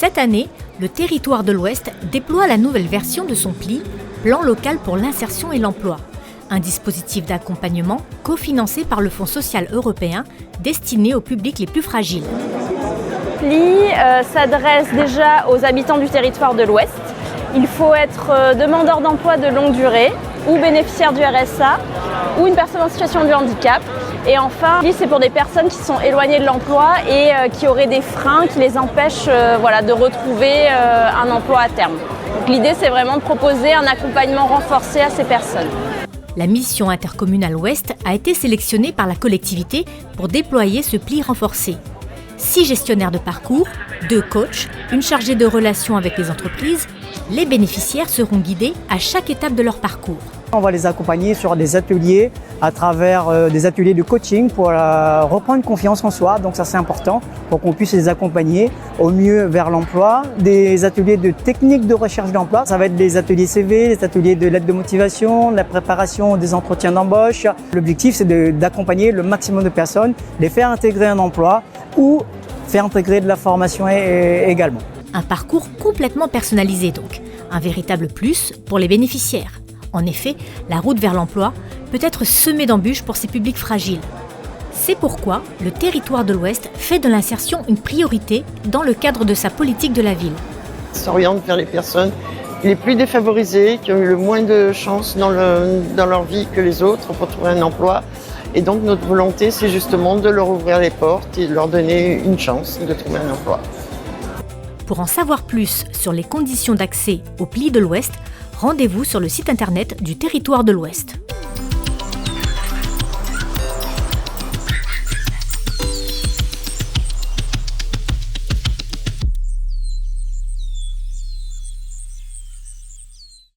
Cette année, le Territoire de l'Ouest déploie la nouvelle version de son PLI, Plan local pour l'insertion et l'emploi, un dispositif d'accompagnement cofinancé par le Fonds social européen destiné aux publics les plus fragiles. PLI s'adresse déjà aux habitants du Territoire de l'Ouest. Il faut être demandeur d'emploi de longue durée ou bénéficiaire du RSA ou une personne en situation de handicap. Et enfin, PLI, c'est pour des personnes qui sont éloignées de l'emploi et qui auraient des freins qui les empêchent de retrouver un emploi à terme. Donc, l'idée, c'est vraiment de proposer un accompagnement renforcé à ces personnes. La mission intercommunale Ouest a été sélectionnée par la collectivité pour déployer ce PLI renforcé. 6 gestionnaires de parcours, 2 coachs, une chargée de relations avec les entreprises. Les bénéficiaires seront guidés à chaque étape de leur parcours. On va les accompagner sur des ateliers, à travers des ateliers de coaching pour reprendre confiance en soi. Donc ça c'est important pour qu'on puisse les accompagner au mieux vers l'emploi. Des ateliers de techniques de recherche d'emploi. Ça va être des ateliers CV, des ateliers de lettres de motivation, la préparation des entretiens d'embauche. L'objectif c'est d'accompagner le maximum de personnes, les faire intégrer un emploi ou faire intégrer de la formation également. Un parcours complètement personnalisé donc, un véritable plus pour les bénéficiaires. En effet, la route vers l'emploi peut être semée d'embûches pour ces publics fragiles. C'est pourquoi le Territoire de l'Ouest fait de l'insertion une priorité dans le cadre de sa politique de la ville. Il s'oriente vers les personnes les plus défavorisées, qui ont eu le moins de chances dans leur vie que les autres pour trouver un emploi. Et donc notre volonté, c'est justement de leur ouvrir les portes et de leur donner une chance de trouver un emploi. Pour en savoir plus sur les conditions d'accès au PLI de l'Ouest, rendez-vous sur le site internet du Territoire de l'Ouest.